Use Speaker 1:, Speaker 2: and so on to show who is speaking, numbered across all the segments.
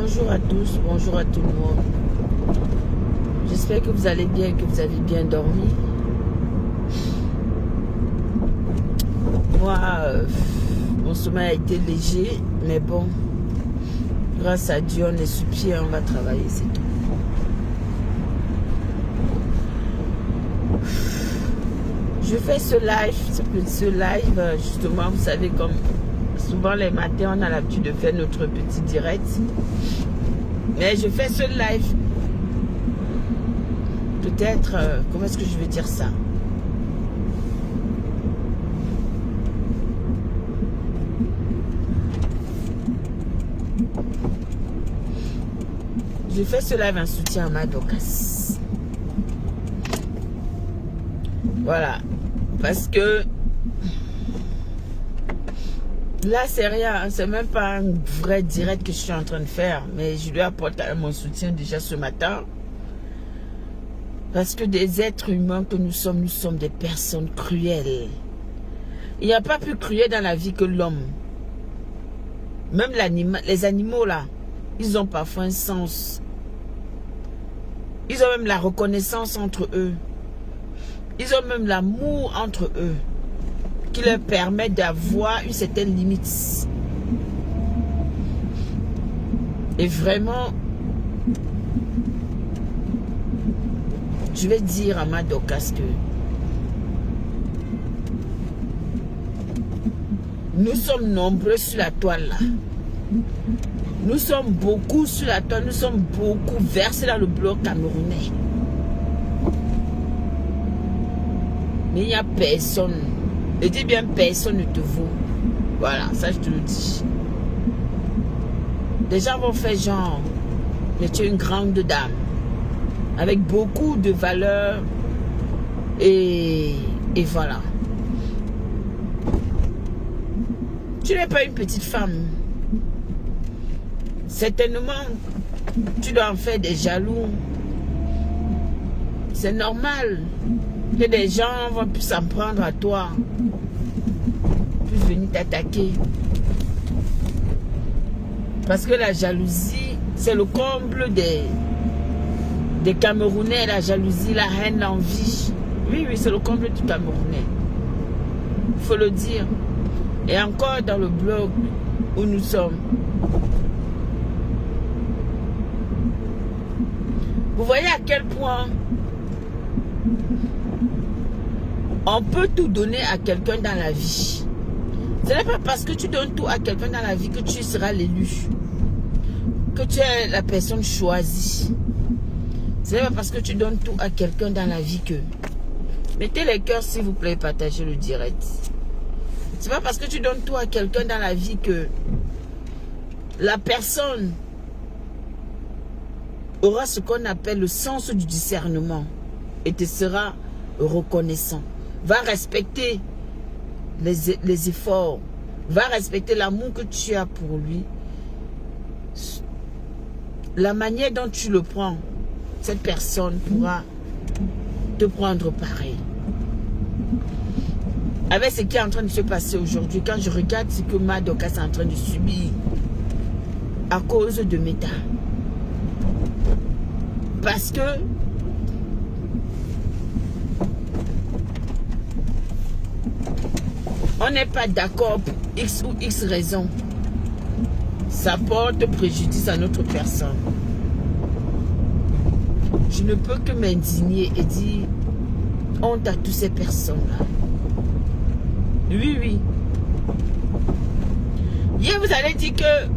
Speaker 1: Bonjour à tous, bonjour à tout le monde. J'espère que vous allez bien, que vous avez bien dormi. Moi, mon sommeil a été léger, mais bon, grâce à Dieu, on est sur pied, on va travailler, c'est tout. Je fais ce live, justement, vous savez, comme souvent les matins, on a l'habitude de faire notre petit direct. Mais je fais ce live. Peut-être, comment est-ce que je vais dire ça? Je fais ce live en soutien à Madokas. Voilà. Parce que là, c'est rien. C'est même pas un vrai direct que je suis en train de faire. Mais je lui apporte mon soutien déjà ce matin. Parce que des êtres humains que nous sommes des personnes cruelles. Il n'y a pas plus cruel dans la vie que l'homme. Même les animaux là, ils ont parfois un sens. Ils ont même la reconnaissance entre eux. Ils ont même l'amour entre eux qui leur permet d'avoir une certaine limite. Et vraiment, je vais dire à Madokas que nous sommes nombreux sur la toile là. Nous sommes beaucoup sur la toile, nous sommes beaucoup versés dans le bloc camerounais. Mais il n'y a personne. Et dis bien, personne ne te vaut. Voilà, ça je te le dis. Les gens vont faire genre, mais tu es une grande dame. Avec beaucoup de valeurs. Et voilà. Tu n'es pas une petite femme. Certainement, tu dois en faire des jaloux. C'est normal que des gens vont plus s'en prendre à toi, plus venir t'attaquer. Parce que la jalousie, c'est le comble des Camerounais. La jalousie, la haine, l'envie. Oui, c'est le comble du Camerounais. Il faut le dire. Et encore dans le blog où nous sommes. Vous voyez à quel point on peut tout donner à quelqu'un dans la vie. Ce n'est pas parce que tu donnes tout à quelqu'un dans la vie que tu seras l'élu, que tu es la personne choisie. Ce n'est pas parce que tu donnes tout à quelqu'un dans la vie que... Mettez les cœurs s'il vous plaît, partagez le direct. Ce n'est pas parce que tu donnes tout à quelqu'un dans la vie que la personne aura ce qu'on appelle le sens du discernement et te sera reconnaissant. Va respecter les efforts, va respecter l'amour que tu as pour lui. La manière dont tu le prends, cette personne pourra te prendre pareil. Avec ce qui est en train de se passer aujourd'hui, quand je regarde ce que Madokas est en train de subir à cause de Meta. Parce que on n'est pas d'accord pour X ou X raison. Ça porte préjudice à notre personne. Je ne peux que m'indigner et dire honte à toutes ces personnes-là. Oui. Hier, vous allez dire que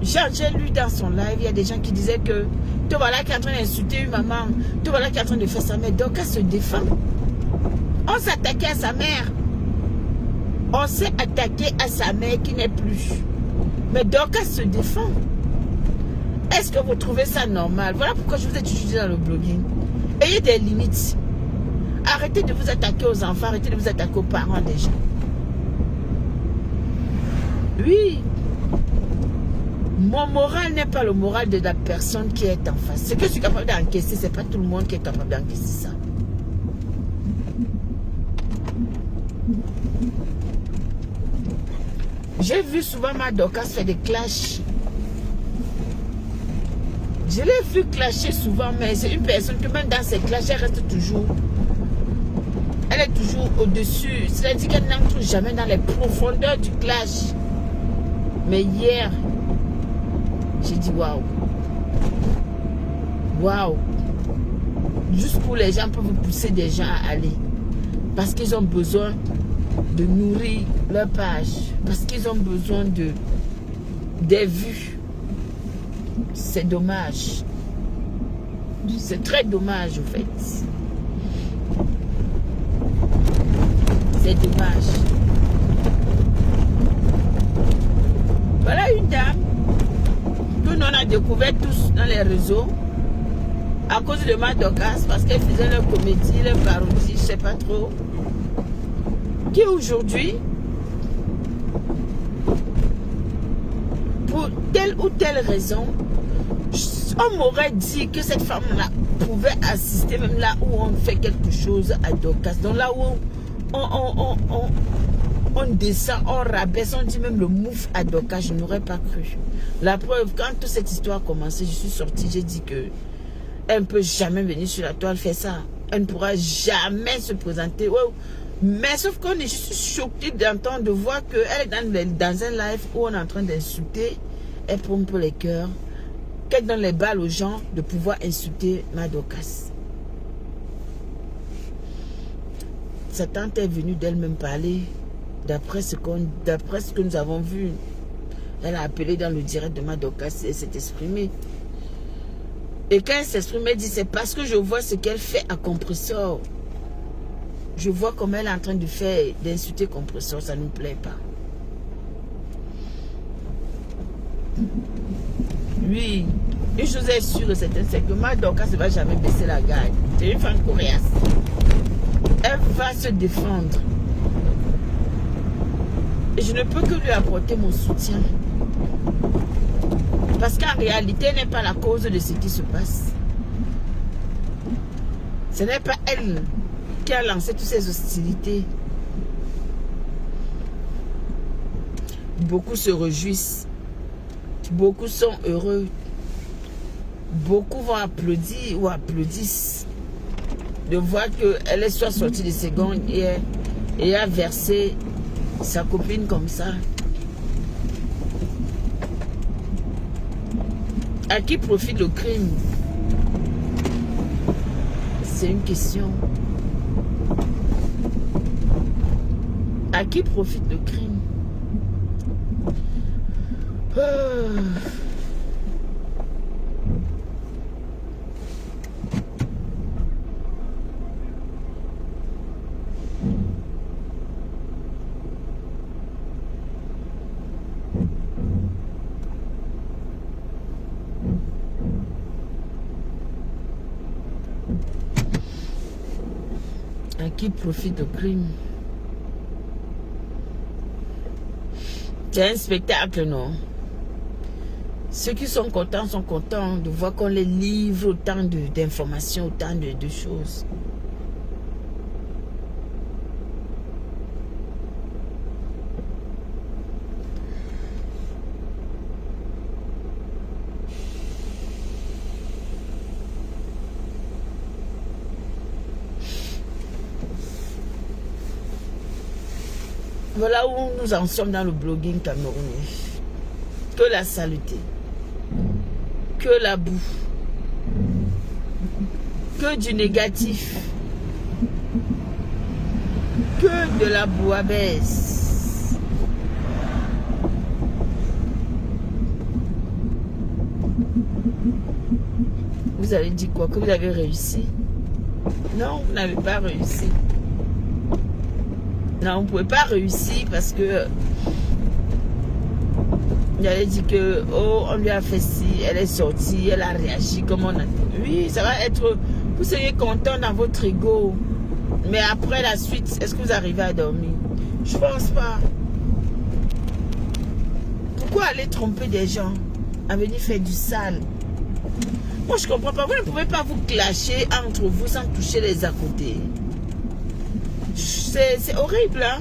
Speaker 1: j'ai lu dans son live, il y a des gens qui disaient que te voilà qui est en train d'insulter une maman, te voilà qui est en train de faire sa mère. Donc, elle se défend. On s'attaquait à sa mère. On s'est attaqué à sa mère qui n'est plus. Mais donc, elle se défend. Est-ce que vous trouvez ça normal? Voilà pourquoi je vous ai toujours dit dans le blogging. Ayez des limites. Arrêtez de vous attaquer aux enfants, arrêtez de vous attaquer aux parents des gens. Oui. Mon moral n'est pas le moral de la personne qui est en face. Ce que je suis capable d'encaisser, ce n'est pas tout le monde qui est capable d'encaisser ça. J'ai vu souvent Madokas faire des clashs Je l'ai vu clasher souvent, mais c'est une personne que même dans ses clashs, elle reste toujours. Elle est toujours au-dessus. C'est-à-dire qu'elle n'entre jamais dans les profondeurs du clash. Mais hier, j'ai dit waouh. Waouh. Jusqu'où les gens peuvent pousser des gens à aller. Parce qu'ils ont besoin de nourrir leur page. Parce qu'ils ont besoin des vues. C'est dommage. C'est très dommage, en fait. C'est dommage. Voilà une dame que nous on a découvert tous dans les réseaux à cause de Madokas, parce qu'elle faisait leur comédie, leur parodie, je sais pas trop. Qui aujourd'hui, pour telle ou telle raison, on m'aurait dit que cette femme-là pouvait assister même là où on fait quelque chose à Dorcas. Donc là où on descend, on rabaisse, on dit même le mouf à Dorcas, je n'aurais pas cru. La preuve, quand toute cette histoire a commencé, je suis sortie, j'ai dit que elle ne peut jamais venir sur la toile faire ça. Elle ne pourra jamais se présenter. Ouais. Mais sauf qu'on est juste choqué d'entendre, de voir qu'elle est dans un live où on est en train d'insulter, elle pompe les cœurs, qu'elle donne les balles aux gens de pouvoir insulter Madokas. Sa tante est venue d'elle-même parler, d'après ce que nous avons vu. Elle a appelé dans le direct de Madokas et s'est exprimée. Et quand elle s'exprime, elle dit, c'est parce que je vois ce qu'elle fait à Compressor. Je vois comment elle est en train de faire, d'insulter Compressor, ça ne nous plaît pas. Oui, une chose est sûre et certaine, c'est que Madokas ne va jamais baisser la garde. C'est une femme coriace. Elle va se défendre. Et je ne peux que lui apporter mon soutien. Parce qu'en réalité, elle n'est pas la cause de ce qui se passe. Ce n'est pas elle qui a lancé toutes ces hostilités. Beaucoup se réjouissent. Beaucoup sont heureux. Beaucoup vont applaudir ou applaudissent de voir qu'elle est soit sortie de ses gonds et a versé sa copine comme ça. À qui profite le crime? C'est une question. À qui profite le crime? À qui profite le crime? C'est un spectacle, non? Ceux qui sont contents de voir qu'on les livre autant d'informations, autant de choses. Voilà où nous en sommes dans le blogging camerounais. Que la saleté, que la boue, que du négatif, que de la bouillabaisse. Vous avez dit quoi? Que vous avez réussi? Non, vous n'avez pas réussi. Non, vous ne pouvez pas réussir parce que il avait dit que oh, on lui a fait ci, elle est sortie, elle a réagi comme on a dit. Oui, ça va être, vous seriez content dans votre ego. Mais après la suite, est-ce que vous arrivez à dormir? Je pense pas. Pourquoi aller tromper des gens à venir faire du sale? Moi je comprends pas. Vous ne pouvez pas vous clasher entre vous sans toucher les à côté. C'est horrible, hein?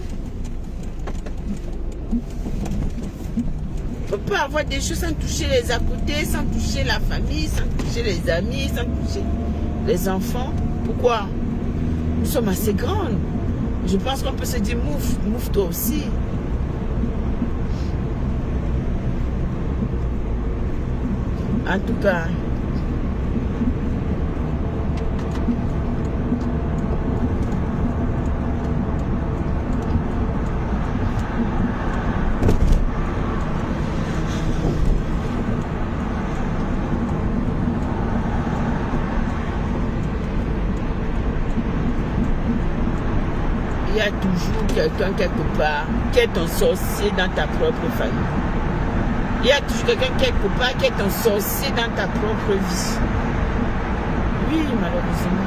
Speaker 1: peux pas avoir des choses sans toucher les à côté, sans toucher la famille, sans toucher les amis, sans toucher les enfants. Pourquoi? Nous sommes assez grandes. Je pense qu'on peut se dire mouf, mouf toi aussi. En tout cas, il y a toujours quelqu'un quelque part qui est ton sorcier dans ta propre famille. Il y a toujours quelqu'un quelque part qui est ton sorcier dans ta propre vie. Oui, malheureusement.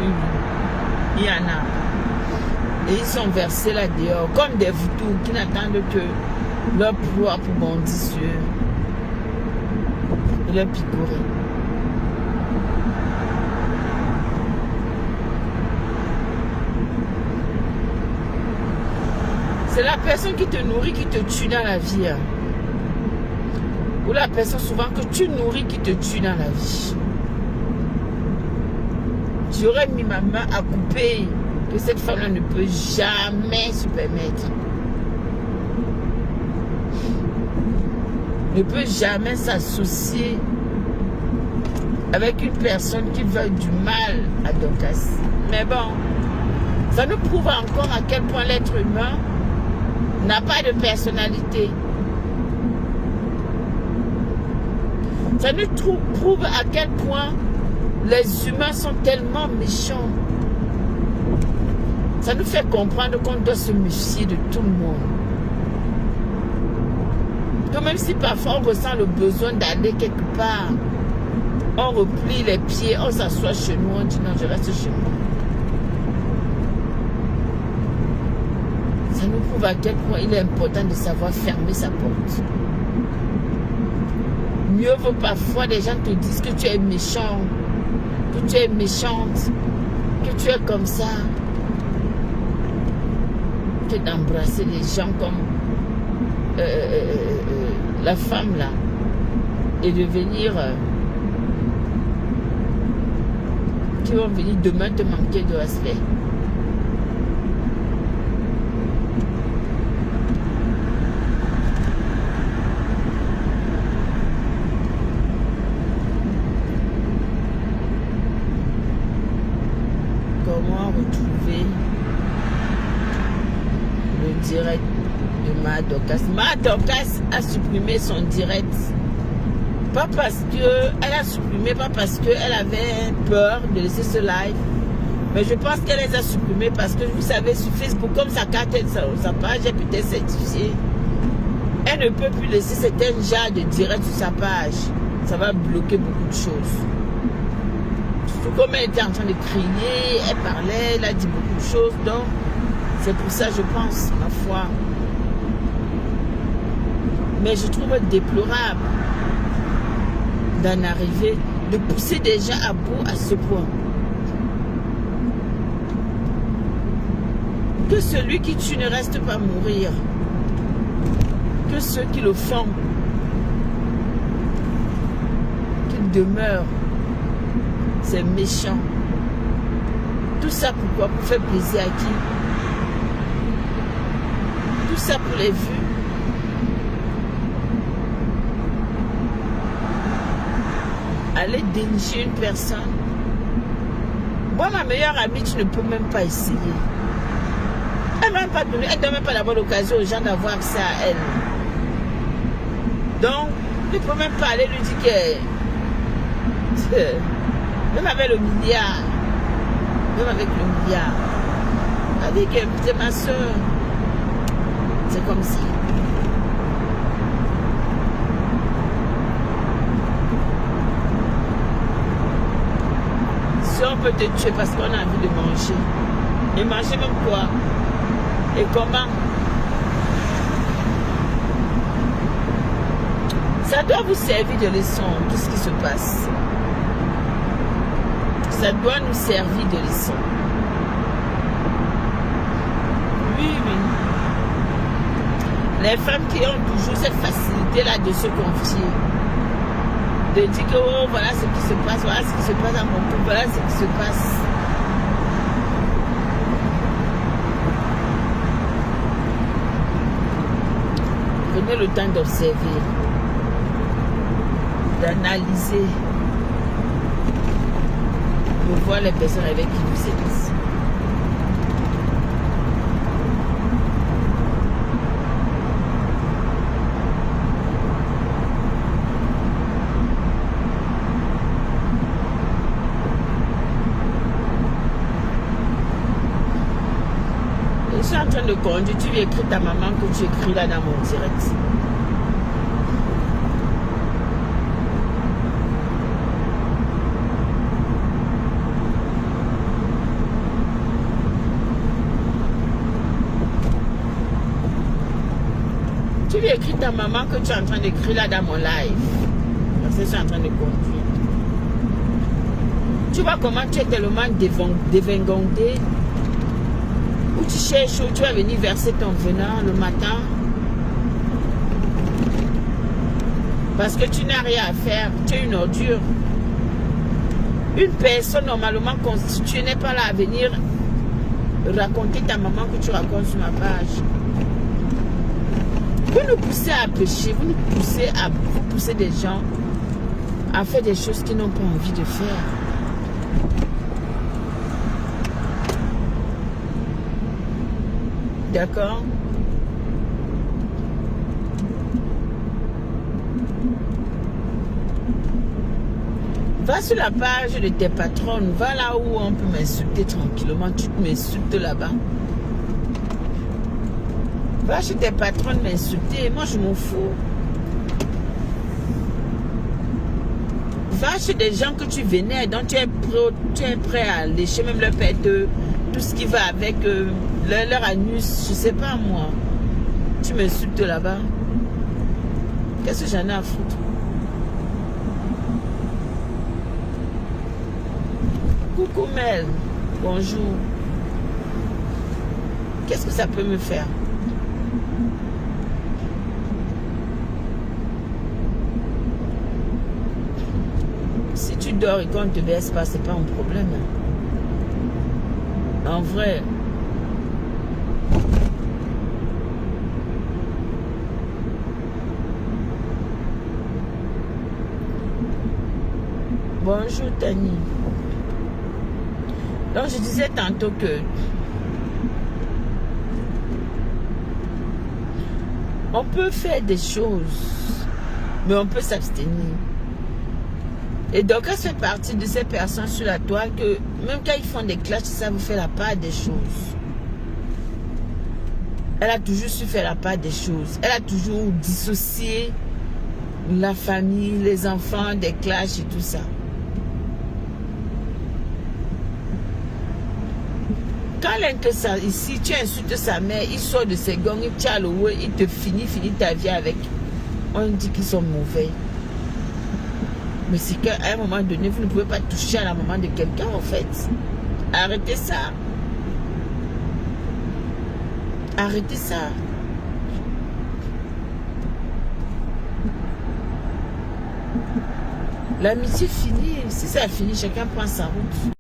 Speaker 1: Oui, oui. Il y en a. Et ils sont versés là dehors, comme des voutous qui n'attendent que leur proie pour bondir sur eux. Et leur picorer. C'est la personne qui te nourrit qui te tue dans la vie. Ou la personne souvent que tu nourris qui te tue dans la vie. J'aurais mis ma main à couper que cette femme-là ne peut jamais se permettre. Ne peut jamais s'associer avec une personne qui veut du mal à Dorcas. Mais bon, ça nous prouve encore à quel point l'être humain n'a pas de personnalité. Ça nous prouve à quel point les humains sont tellement méchants. Ça nous fait comprendre qu'on doit se méfier de tout le monde. Que même si parfois on ressent le besoin d'aller quelque part, on replie les pieds, on s'assoit chez nous, on dit non, je reste chez moi. Ça nous prouve à quel point il est important de savoir fermer sa porte. Mieux vaut parfois des gens te disent que tu es méchant, que tu es méchante, que tu es comme ça, que d'embrasser les gens comme la femme là et de venir qui vont venir demain te manquer de respect. Comment retrouver le direct de Ma Dorcas? Ma Dorcas a supprimé son direct. Pas parce qu'elle a supprimé, pas parce qu'elle avait peur de laisser ce live. Mais je pense qu'elle les a supprimés parce que vous savez, sur Facebook, comme sa carte, sa page est peut-être certifiée, elle ne peut plus laisser certains genres de direct sur sa page. Ça va bloquer beaucoup de choses. Surtout comme elle était en train de crier, elle parlait, elle a dit beaucoup de choses. Donc, c'est pour ça, je pense, ma foi. Mais je trouve déplorable d'en arriver, de pousser des gens à bout à ce point. Que celui qui tue ne reste pas mourir. Que ceux qui le font, qu'ils demeurent. C'est méchant. Tout ça pourquoi? Pour faire plaisir à qui? Tout ça pour les vues. Aller dénicher une personne. Moi, ma meilleure amie, tu ne peux même pas essayer. Elle ne donne même pas d'avoir l'occasion aux gens d'avoir accès à elle. Donc, tu ne peux même pas aller lui dire que... Même avec le milliard. Même avec le milliard. Avec c'est ma soeur. C'est comme ça. Si on peut te tuer parce qu'on a envie de manger. Et manger même quoi? Et comment? Ça doit vous servir de leçon. Qu'est-ce qui se passe? Ça doit nous servir de leçon. Oui, oui. Les femmes qui ont toujours cette facilité-là de se confier. De dire que oh, voilà ce qui se passe, voilà ce qui se passe à mon couple, voilà ce qui se passe. Prenez le temps d'observer, d'analyser, de voir les personnes avec qui vous êtes. Je suis en train de conduire, tu lui écris ta maman que tu écris là dans mon direct. Tu lui écris ta maman que tu es en train d'écrire là dans mon live. Parce que je suis en train de conduire. Tu vois comment tu es tellement dévingondé. Où tu cherches, où tu vas venir verser ton venin le matin. Parce que tu n'as rien à faire. Tu es une ordure. Une personne normalement constituée n'est pas là à venir raconter ta maman que tu racontes sur ma page. Vous nous poussez à pécher, vous poussez des gens à faire des choses qu'ils n'ont pas envie de faire. D'accord? Va sur la page de tes patronnes, va là où on peut m'insulter tranquillement, tu m'insultes là-bas. Va chez tes patronnes m'insulter, moi je m'en fous. Va chez des gens que tu vénères, donc tu es prêt à lécher même leur pète, tout ce qui va avec leur anus, je sais pas moi. Tu m'insultes là-bas. Qu'est-ce que j'en ai à foutre? Coucou Mel, bonjour. Qu'est-ce que ça peut me faire? Si tu dors et qu'on ne te baisse pas, c'est pas un problème. En vrai. Bonjour Tani. Donc je disais tantôt que on peut faire des choses, mais on peut s'abstenir. Et donc, elle fait partie de ces personnes sur la toile que, même quand ils font des clashs, ça vous fait la part des choses. Elle a toujours su faire la part des choses. Elle a toujours dissocié la famille, les enfants, des clashs et tout ça. Quand l'inque ici, tu insultes sa mère, il sort de ses gangs, il tient le haut, il te finit ta vie avec. On dit qu'ils sont mauvais. Mais c'est qu'à un moment donné, vous ne pouvez pas toucher à la maman de quelqu'un, en fait. Arrêtez ça. Arrêtez ça. L'amitié finit. Si ça finit, chacun prend sa route.